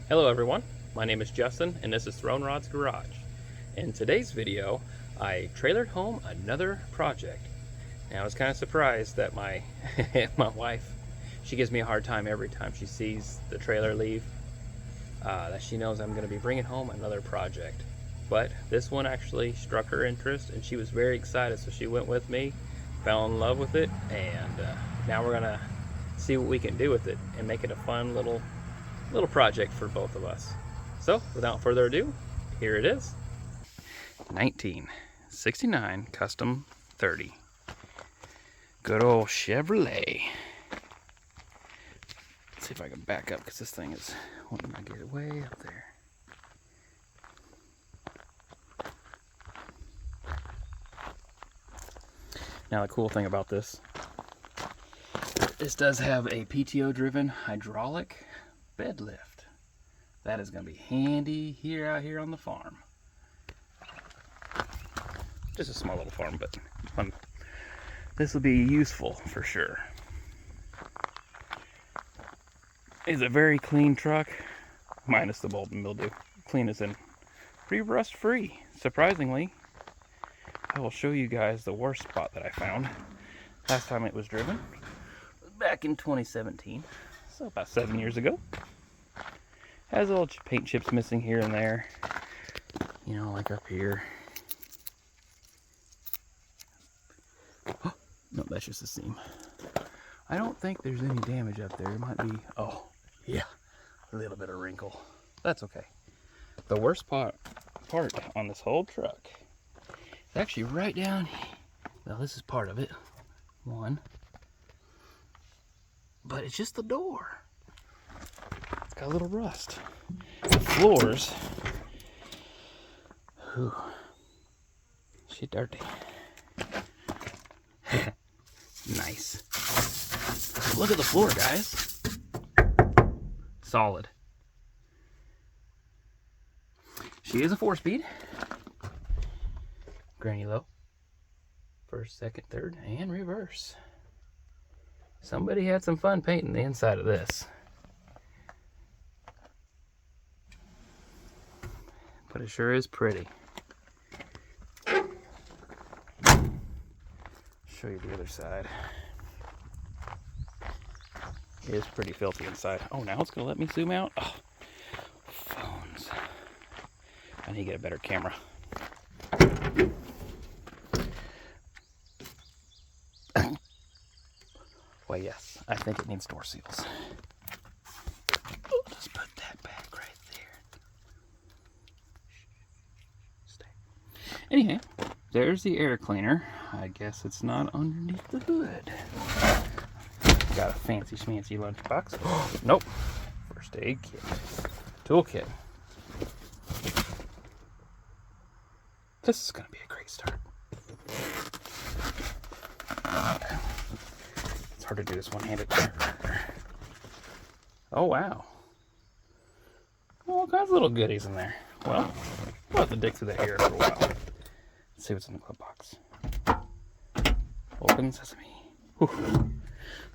Hello everyone, my name is Justin and this is Throne Rod's Garage. In today's video, I trailered home another project. Now I was kind of surprised that my my wife, she gives me a hard time every time she sees the trailer leave, that she knows I'm going to be bringing home another project. But this one actually struck her interest and she was very excited, so she went with me, fell in love with it, and now we're going to see what we can do with it and make it a fun little project for both of us. So without further ado, here it is. 1969 Custom 30. Good old Chevrolet. Let's see if I can back up because this thing is wanting to get way up there. Now the cool thing about this does have a PTO driven hydraulic bed lift. That is going to be handy out here on the farm. Just a small little farm, but this will be useful for sure. It's a very clean truck, minus the mold and mildew. Clean as in pretty rust free. Surprisingly, I will show you guys the worst spot that I found. Last time it was driven was back in 2017, so about 7 years ago. Has little paint chips missing here and there, you know, like up here. Oh, no, that's just a seam. I don't think there's any damage up there. It might be, oh yeah, a little bit of wrinkle. That's okay. The worst part on this whole truck is actually right down here. Well, this is part of it, one, but it's just the door. It's got a little rust. The floors, whew, she dirty. Nice. Look at the floor, guys. Solid. She is a 4-speed. Granny low. First, second, third, and reverse. Somebody had some fun painting the inside of this. But it sure is pretty. Show you the other side. It is pretty filthy inside. Oh, now it's gonna let me zoom out. Oh, phones. I need to get a better camera. Well, yes, I think it needs door seals. Just put that back right there. Stay. Anyhow, there's the air cleaner. I guess it's not underneath the hood. Got a fancy schmancy lunchbox. Oh, nope. First aid kit. Toolkit. This is going to be a great start. It's hard to do this one-handed. Oh, wow. All kinds of little goodies in there. Well, we'll have to dig through the hair for a while. Let's see what's in the glove box. Open sesame. Whew.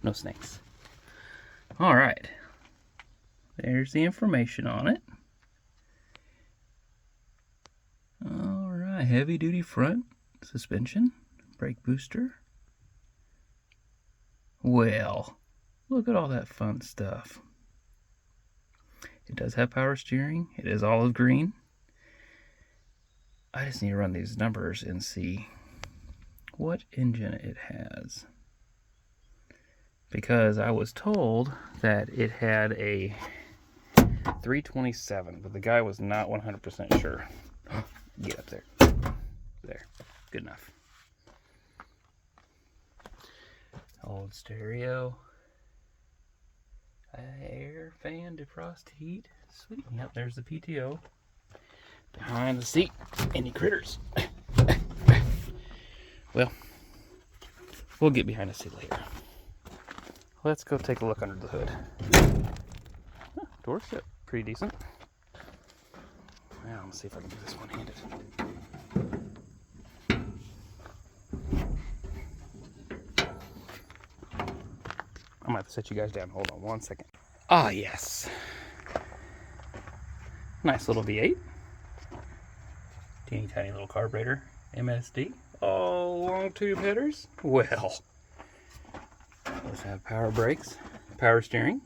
No snakes. All right. There's the information on it. All right. Heavy duty front suspension. Brake booster. Well, look at all that fun stuff. It does have power steering. It is olive green. I just need to run these numbers and see what engine it has. Because I was told that it had a 327, but the guy was not 100% sure. Get up there. There. Good enough. Old stereo. Air fan, defrost, heat. Sweet. Yep, there's the PTO. Behind the seat. Any critters? Well, we'll get behind the seat later. Let's go take a look under the hood. Oh, door set, pretty decent. Now, let's see if I can do this one-handed. I'm gonna have to set you guys down. Hold on one second. Ah, yes. Nice little V8. Teeny tiny little carburetor. MSD. Oh, long tube headers. Well, let's have power brakes, power steering.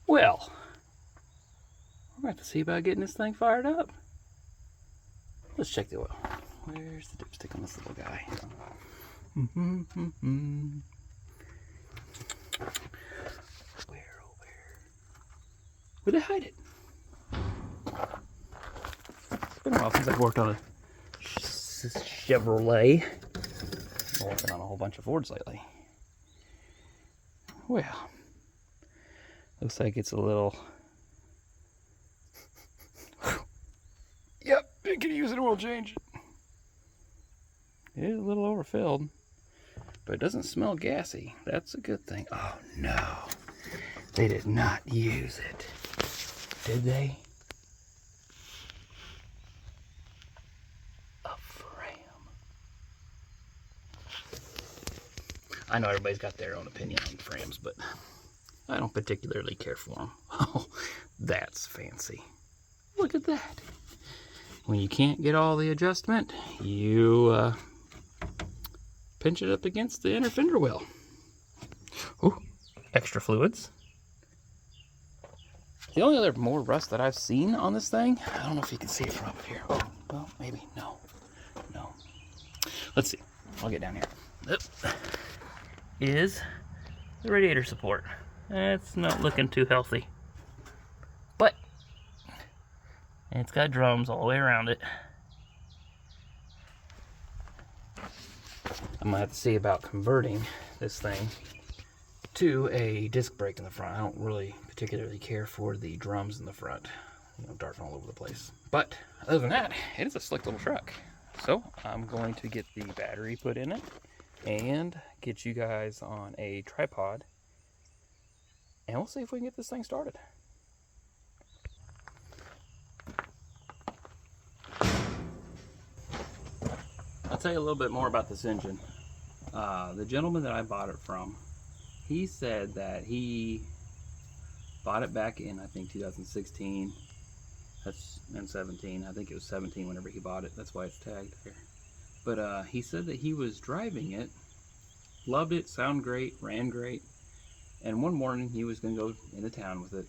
Well, we're going to have to see about getting this thing fired up. Let's check the oil. Where's the dipstick on this little guy? Where'd they hide it? It's been a while since I've worked on a Chevrolet. I've been working on a whole bunch of Fords lately. Well, looks like it's a little... Yep, it could use an oil change. It is a little overfilled, but it doesn't smell gassy. That's a good thing. Oh no, they did not use it, did they? A frame. I know everybody's got their own opinion on frames, but I don't particularly care for them. Oh, that's fancy. Look at that. When you can't get all the adjustment, you pinch it up against the inner fender well. Ooh, extra fluids. The only other more rust that I've seen on this thing, I don't know if you can see it from up here. Oh, well, maybe. No. Let's see. I'll get down here. Is the radiator support. It's not looking too healthy. But it's got drums all the way around it. I'm gonna have to see about converting this thing to a disc brake in the front. I don't really particularly care for the drums in the front, you know, darting all over the place. But other than that, it is a slick little truck. So I'm going to get the battery put in it and get you guys on a tripod, and we'll see if we can get this thing started. I'll tell you a little bit more about this engine. The gentleman that I bought it from, he said that he bought it back in, I think, 2016. That's in 17. I think it was 17 whenever he bought it. That's why it's tagged there. But he said that he was driving it, loved it, sounded great, ran great. And one morning he was going to go into town with it.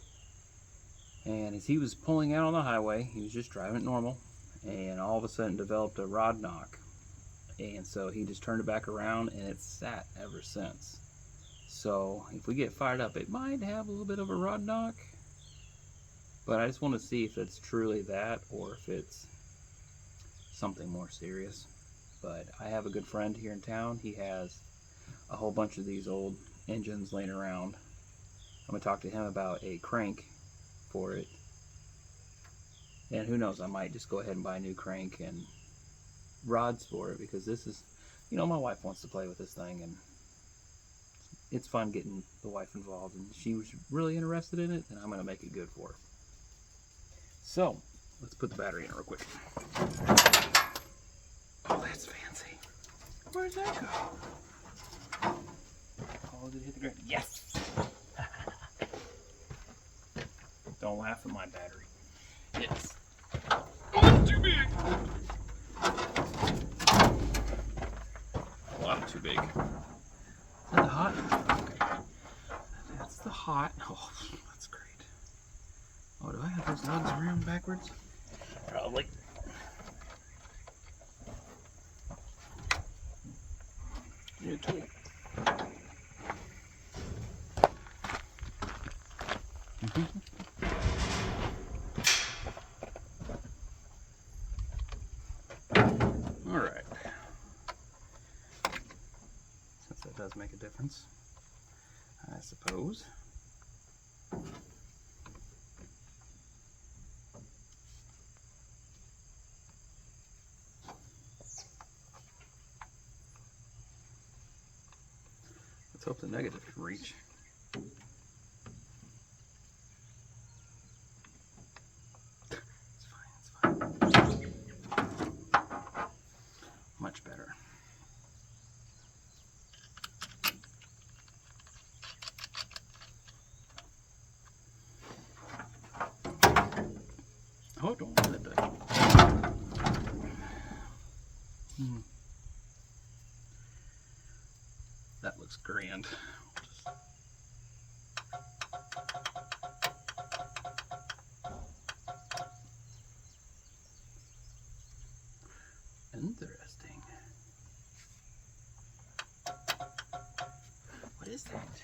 And as he was pulling out on the highway, he was just driving it normal, and all of a sudden developed a rod knock. And so he just turned it back around, and it's sat ever since. So if we get fired up, it might have a little bit of a rod knock, but I just want to see if it's truly that or if it's something more serious. But I have a good friend here in town. He has a whole bunch of these old engines laying around. I'm going to talk to him about a crank for it. And who knows, I might just go ahead and buy a new crank and rods for it, because this is, you know, my wife wants to play with this thing, and it's fun getting the wife involved, and she was really interested in it, and I'm going to make it good for her. So let's put the battery in real quick. Oh, that's fancy. Where'd that go? Oh, did it hit the ground? Yes. Don't laugh at my battery. It's too big. A lot too big. Is that the hot? Okay. That's the hot. Oh, that's great. Oh, do I have those lugs around backwards? Probably. New tool. Alright. Since that does make a difference, I suppose. Let's hope the negative can reach. It's fine. Much better. Oh, don't let it die. That looks grand. Interesting. What is that?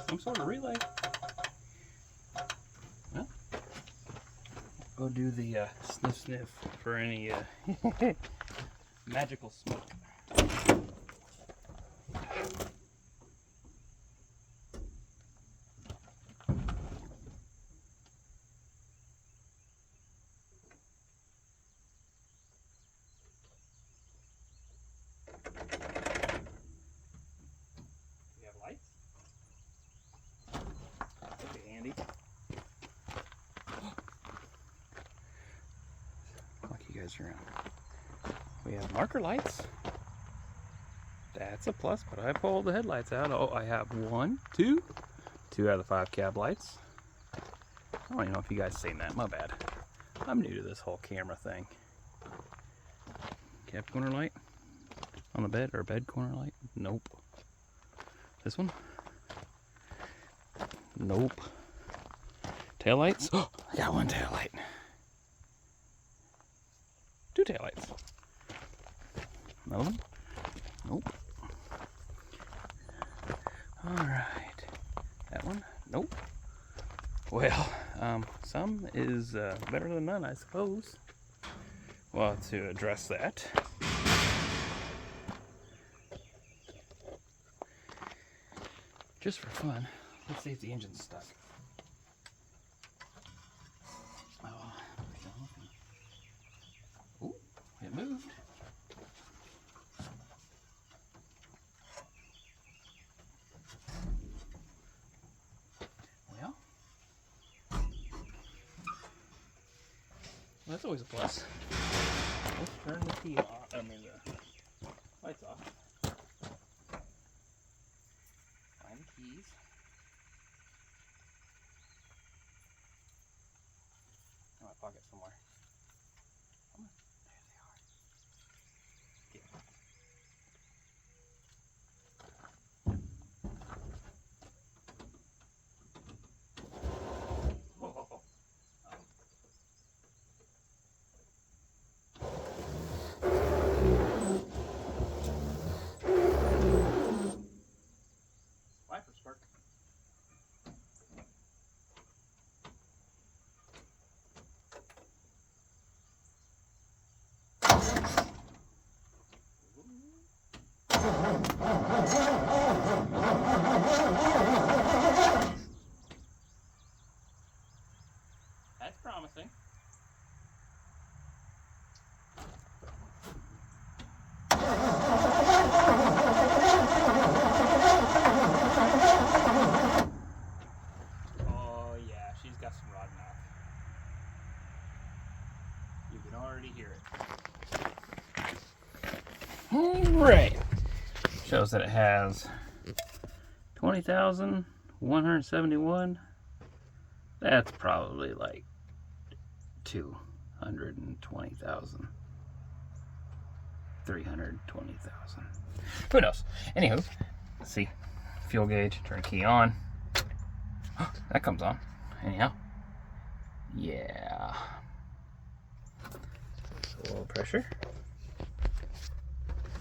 Some sort of relay. Well, go do the sniff sniff for any magical smoke. We have lights. That'd be handy. Look, you guys around. We have marker lights. That's a plus, but I pulled the headlights out. Oh, I have two out of the 5 cab lights. I don't even know if you guys seen that. My bad. I'm new to this whole camera thing. Cab corner light on the bed, or bed corner light? Nope. This one? Nope. Tail lights? Oh, I got 1 tail light. 2 tail lights. Another one? Nope. Alright. That one? Nope. Well, some is better than none, I suppose. Well, to address that, just for fun, let's see if the engine's stuck. Oh, it moved. Well, that's always a plus. Let's turn the key off. I mean the lights off. Find the keys. In my pocket somewhere. Come on. There they are. Get them. Whoa. Wiper spark. That's promising. Oh yeah, she's got some rod mouth. You can already hear it. Alright. Shows that it has 20,171. That's probably like 220,000. 320,000. Who knows? Anywho, let's see. Fuel gauge, turn the key on. That comes on. Anyhow. Yeah. So low pressure.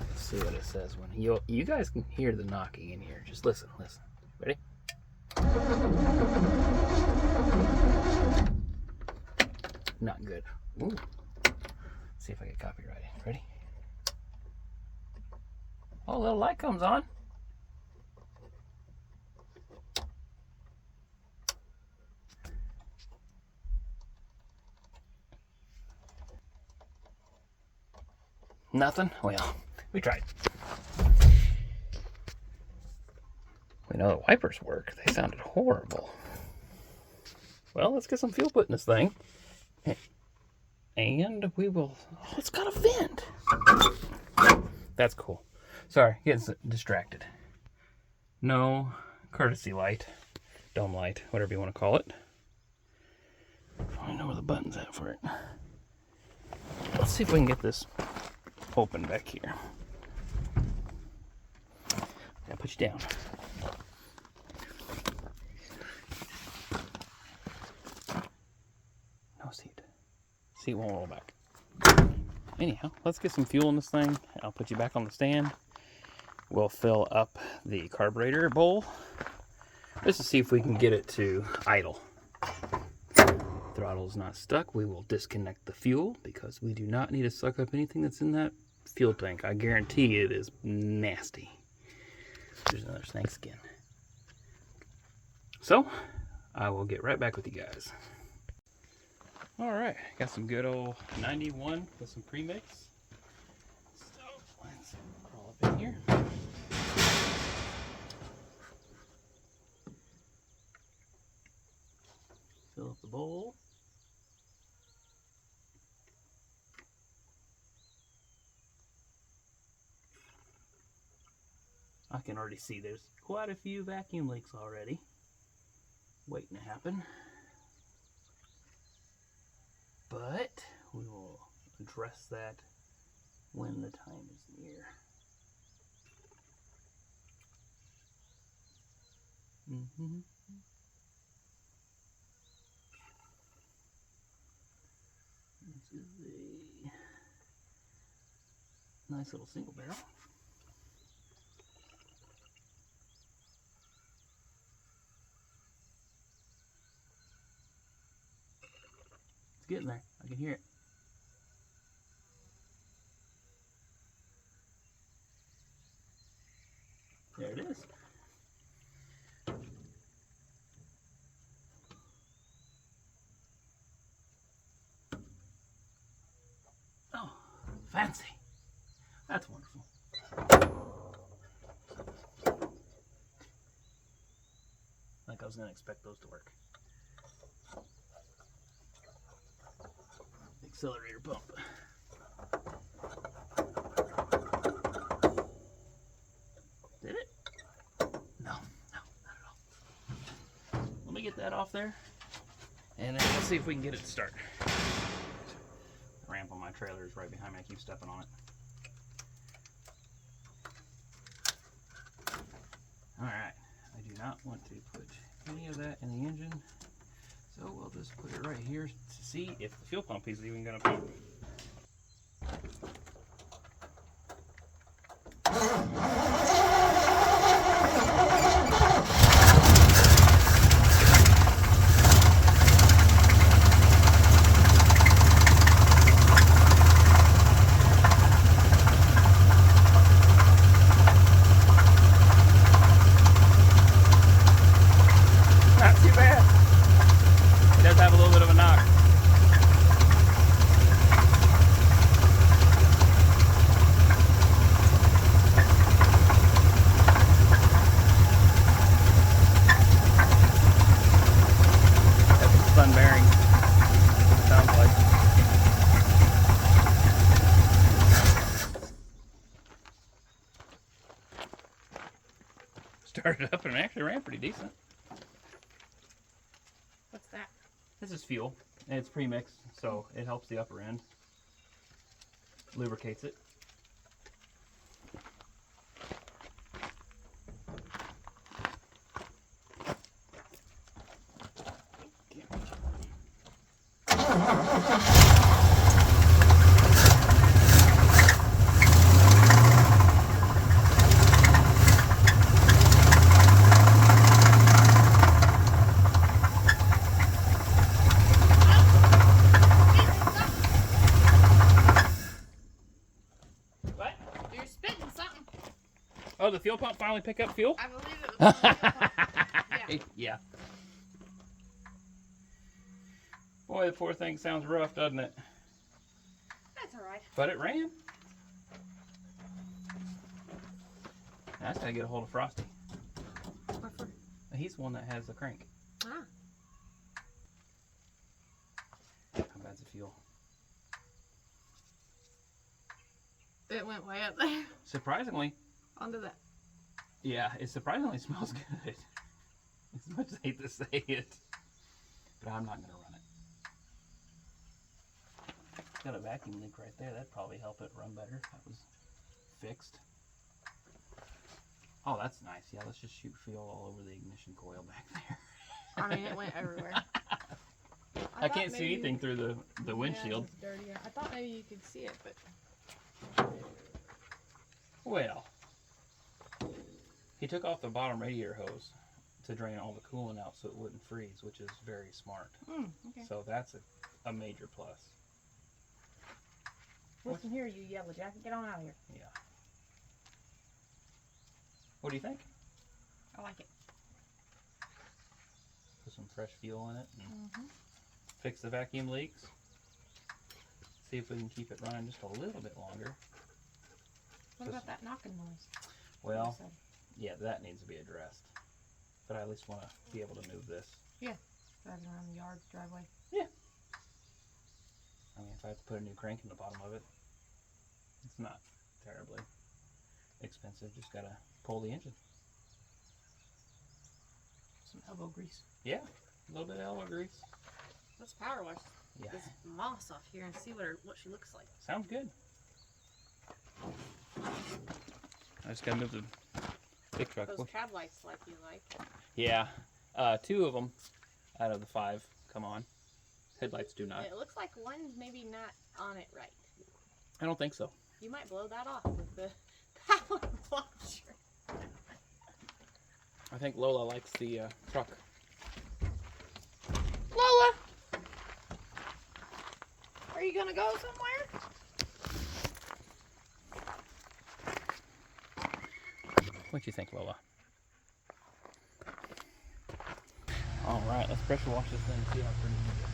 Let's see what it says when you guys can hear the knocking in here. Just listen, listen. Ready? Not good. Ooh. Let's see if I get copyrighted. Ready? Oh, a little light comes on. Nothing? Well, we tried. We know the wipers work. They sounded horrible. Well, let's get some fuel put in this thing. And we will... Oh, it's got a vent. That's cool. Sorry, getting distracted. No courtesy light, dome light, whatever you want to call it. I know where the button's at for it. Let's see if we can get this open back here. I'll put you down. No seat. Seat won't roll back. Anyhow, let's get some fuel in this thing. I'll put you back on the stand. We'll fill up the carburetor bowl just to see if we can get it to idle. Throttle's not stuck. We will disconnect the fuel because we do not need to suck up anything that's in that fuel tank. I guarantee it is nasty. There's another snake skin. So, I will get right back with you guys. Alright, got some good old 91 with some premix. So, let's crawl up in here. Fill up the bowl. I can already see there's quite a few vacuum leaks already waiting to happen. But we will address that when the time is near. This is a nice little single barrel. It's getting there. I can hear it. There it is. Oh, fancy. That's wonderful. Like I was going to expect those to work. Accelerator pump. Did it? No, not at all. Let me get that off there, and then let's see if we can get it to start. The ramp on my trailer is right behind me. I keep stepping on it. Alright, I do not want to put any of that in the engine, so we'll just put it right here to see if the fuel pump is even going to pump. Not too bad. It does have a little bit of a knock. That's a sun bearing. It sounds like. Started up and it actually ran pretty decent. What's that? This is fuel, and it's pre-mixed, so it helps the upper end. Lubricates it. What? You're spitting something. Oh, the fuel pump finally picked up fuel? I believe it was the fuel pump. Yeah. Yeah. Boy, the poor thing sounds rough, doesn't it? That's alright. But it ran. Now, I just gotta get a hold of Frosty. What for? He's the one that has the crank. Ah. How bad's the fuel? It went way up there. Surprisingly. Onto that. Yeah, it surprisingly smells good. As much as I hate to say it, but I'm not gonna run it. Got a vacuum leak right there. That'd probably help it run better if that was fixed. Oh, that's nice. Yeah, let's just shoot fuel all over the ignition coil back there. I mean, it went everywhere. I can't see anything through the windshield. Yeah, it's dirty. I thought maybe you could see it, but Well, he took off the bottom radiator hose to drain all the coolant out so it wouldn't freeze, which is very smart. Okay. So that's a major plus. Listen here, you yellow jacket. Get on out of here. Yeah. What do you think? I like it. Put some fresh fuel in it and fix the vacuum leaks. See if we can keep it running just a little bit longer. What about that knocking noise? Well, yeah, that needs to be addressed. But I at least want to be able to move this. Yeah. Driving around the yard, driveway. Yeah. I mean, if I have to put a new crank in the bottom of it, it's not terribly expensive. Just gotta pull the engine. Some elbow grease. Yeah, a little bit of elbow grease. Let's power wash Yeah. this moss off here and see what she looks like. Sounds good. I just gotta move the big truck. Those cab lights like you like. Yeah, 2 of them out of the 5 come on. Headlights do not. It looks like one's maybe not on it right. I don't think so. You might blow that off with the power washer. I think Lola likes the truck. Lola! Are you gonna go somewhere? What do you think, Lola? All right, let's pressure wash this thing and see how pretty it is.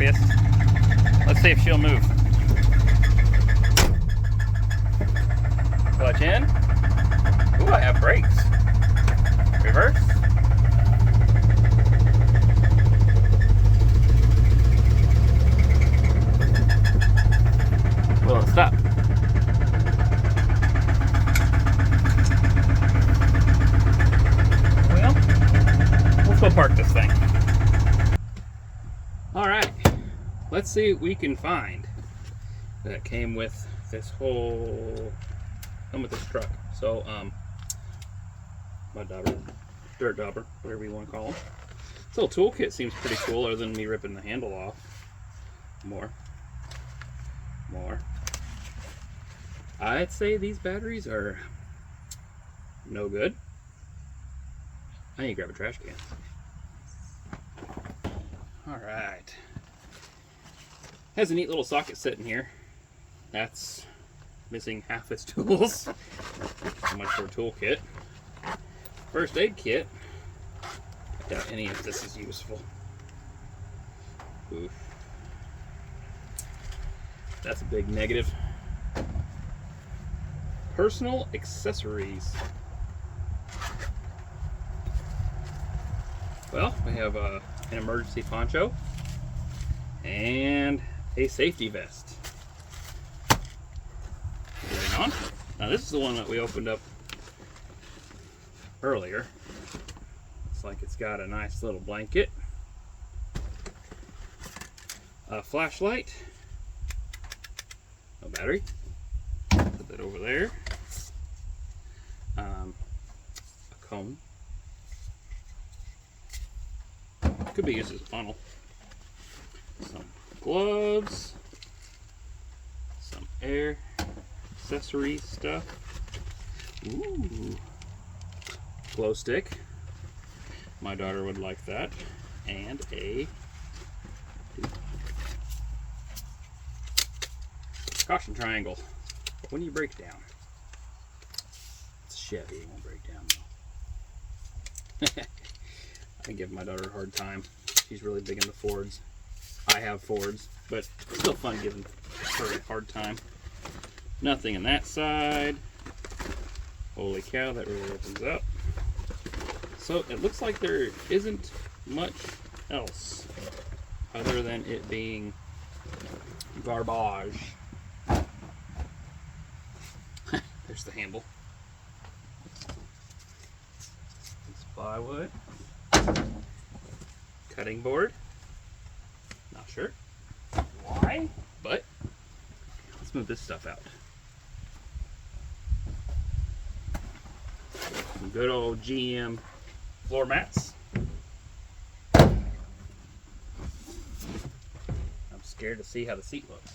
happiest. Let's see if she'll move. Clutch in. Ooh, I have brakes. Reverse. Will it stop? Well, let's go park this thing. All right, let's see what we can find that came with this truck. So, mud dauber, dirt dauber, whatever you want to call them. This little toolkit seems pretty cool, other than me ripping the handle off. More. I'd say these batteries are no good. I need to grab a trash can. All right. Has a neat little socket sitting here. That's missing half its tools. So much for a toolkit. First aid kit. I doubt any of this is useful. Oof. That's a big negative. Personal accessories. Well, we have an emergency poncho and a safety vest. Moving on. Now this is the one that we opened up earlier. Looks like it's got a nice little blanket, a flashlight, no battery. Put that over there. A cone. Could be used as a funnel. Some gloves. Some air accessory stuff. Ooh. Glow stick. My daughter would like that. And a caution triangle. When do you break down? It's Chevy, it won't break down though. I give my daughter a hard time. She's really big into Fords. I have Fords, but it's still fun giving her a hard time. Nothing on that side. Holy cow, that really opens up. So it looks like there isn't much else other than it being garbage. There's the handle. It's plywood. Cutting board. Not sure why, but let's move this stuff out. Some good old GM floor mats. I'm scared to see how the seat looks.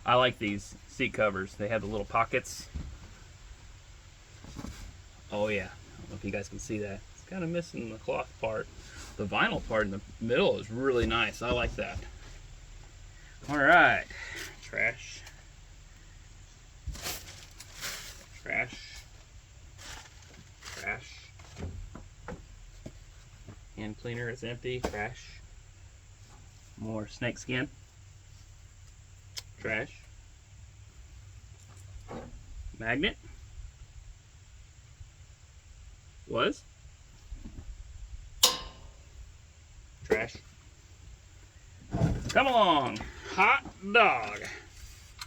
I like these seat covers. They have the little pockets. Oh yeah, I don't know if you guys can see that. It's kind of missing the cloth part. The vinyl part in the middle is really nice. I like that. All right, trash. Trash. Trash. Hand cleaner is empty. Trash. More snake skin. Trash. Magnet. Was. Trash. Come along, hot dog.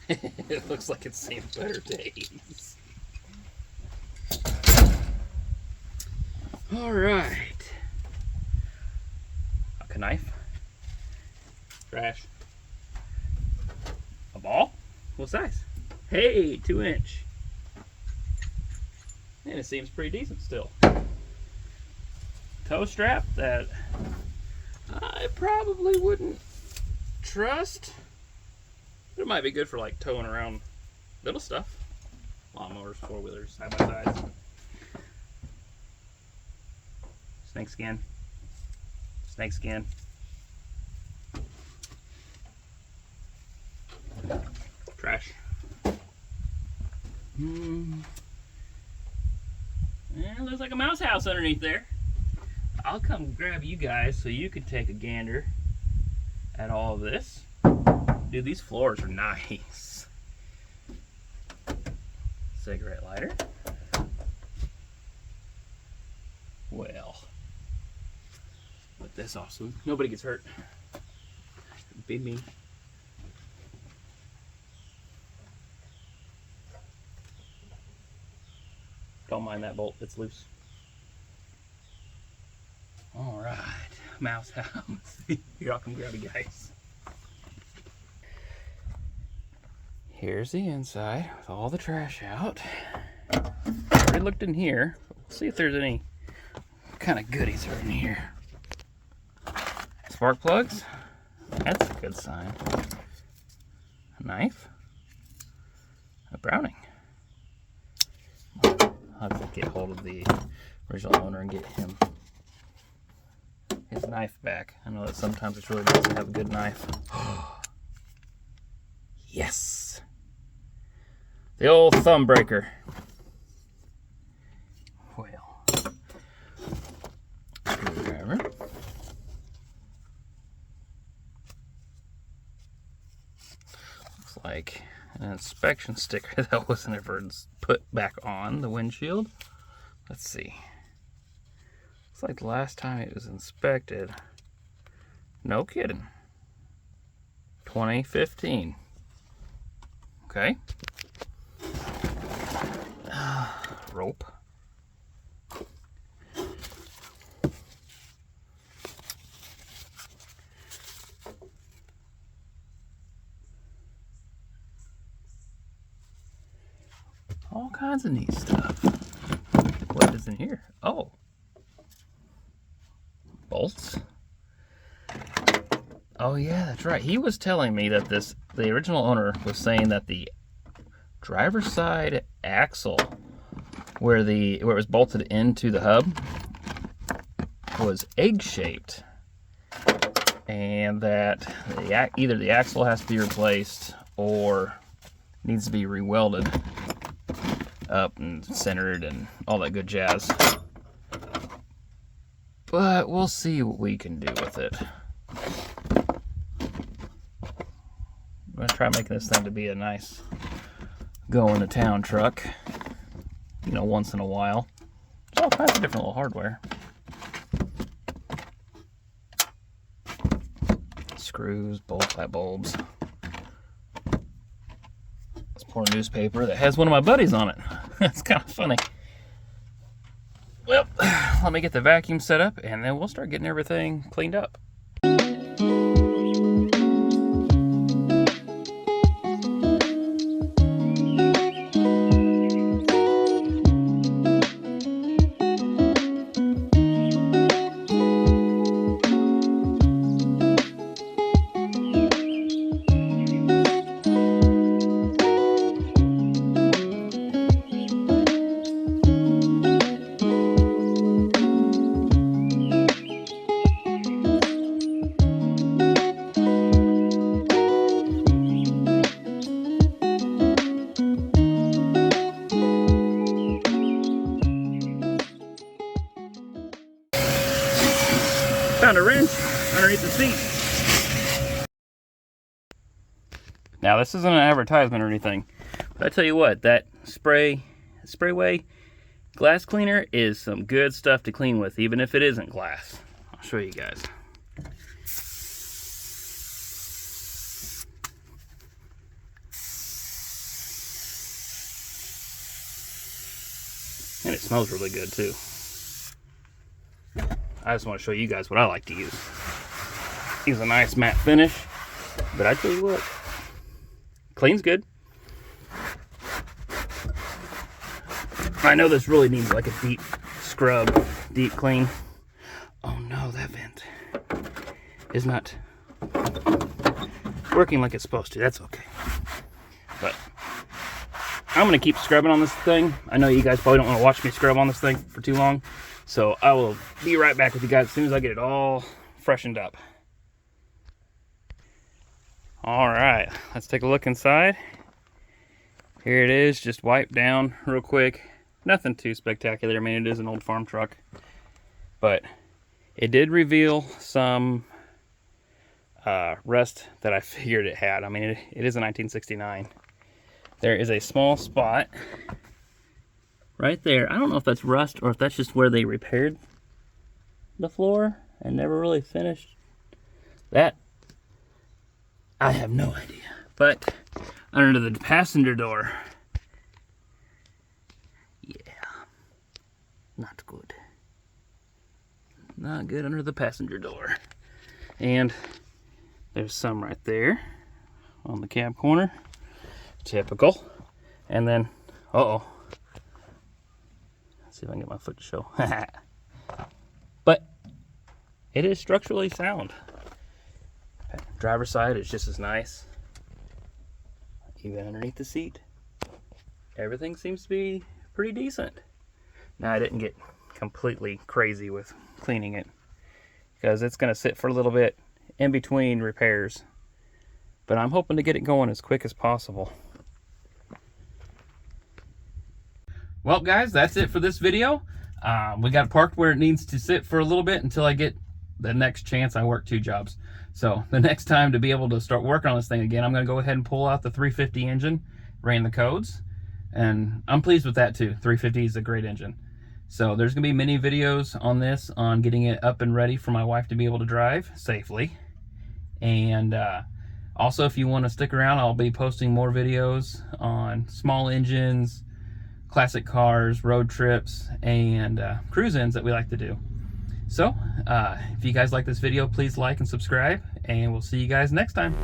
It looks like it's seen better days. All right. A knife. Trash. A ball. What size? Hey, 2-inch. And it seems pretty decent still. Toe strap that I probably wouldn't trust. But it might be good for like towing around little stuff. Lawnmowers, 4-wheelers, side-by-sides. Snake skin. Snake skin. Trash. And looks like a mouse house underneath there. I'll come grab you guys so you can take a gander at all of this. Dude, these floors are nice. Cigarette lighter. Well, but that's awesome. Nobody gets hurt. Be me. Don't mind that bolt, it's loose. All right, mouse house. Here, I'll come grab you guys. Here's the inside with all the trash out. Already looked in here. We'll see if there's any kind of goodies are in here. Spark plugs. That's a good sign. A knife. A Browning. I'll have to get hold of the original owner and get him his knife back. I know that sometimes it's really nice to have a good knife. Yes! The old thumb breaker. Well. Screwdriver. Looks like an inspection sticker that wasn't ever put back on the windshield. Let's see. Looks like the last time it was inspected. No kidding. 2015. Okay. Rope. All kinds of neat stuff. What is in here? Oh. Bolts. Oh yeah, that's right. He was telling me that the original owner was saying that the driver's side axle where it was bolted into the hub was egg-shaped, and that either the axle has to be replaced or needs to be rewelded up and centered and all that good jazz. But we'll see what we can do with it. I'm gonna try making this thing to be a nice going to town truck, you know, once in a while. There's all kinds of different little hardware. Screws, bolt type bulbs. This poor newspaper that has one of my buddies on it. That's kind of funny. Well, let me get the vacuum set up and then we'll start getting everything cleaned up. Found a wrench underneath the seat. Now this isn't an advertisement or anything, but I tell you what, that Sprayway glass cleaner is some good stuff to clean with, even if it isn't glass. I'll show you guys. And it smells really good too. I just want to show you guys what I like to use. Use a nice matte finish, but I tell you what, cleans good. I know this really needs like a deep scrub, deep clean. Oh no, that vent is not working like it's supposed to. That's okay. But I'm gonna keep scrubbing on this thing. I know you guys probably don't want to watch me scrub on this thing for too long. So I will be right back with you guys as soon as I get it all freshened up. All right, let's take a look inside. Here it is, just wiped down real quick. Nothing too spectacular. I mean, it is an old farm truck, but It did reveal some rust that I figured it had. I mean, it is a 1969. There is a small spot right there. I don't know if that's rust or if that's just where they repaired the floor and never really finished that. I have no idea. But under the passenger door, yeah, not good. Not good under the passenger door. And there's some right there on the cab corner. Typical. And then, let's see if I can get my foot to show. But it is structurally sound. Driver's side is just as nice. Even underneath the seat, everything seems to be pretty decent. Now, I didn't get completely crazy with cleaning it because it's going to sit for a little bit in between repairs, but I'm hoping to get it going as quick as possible. Well, guys, that's it for this video. We got it parked where it needs to sit for a little bit until I get the next chance. I work 2 jobs. So the next time to be able to start working on this thing again, I'm going to go ahead and pull out the 350 engine, ran the codes, and I'm pleased with that too. 350 is a great engine. So there's going to be many videos on this, on getting it up and ready for my wife to be able to drive safely. And also, if you want to stick around, I'll be posting more videos on small engines, classic cars, road trips, and cruise-ins that we like to do. So, if you guys like this video, please like and subscribe, and we'll see you guys next time.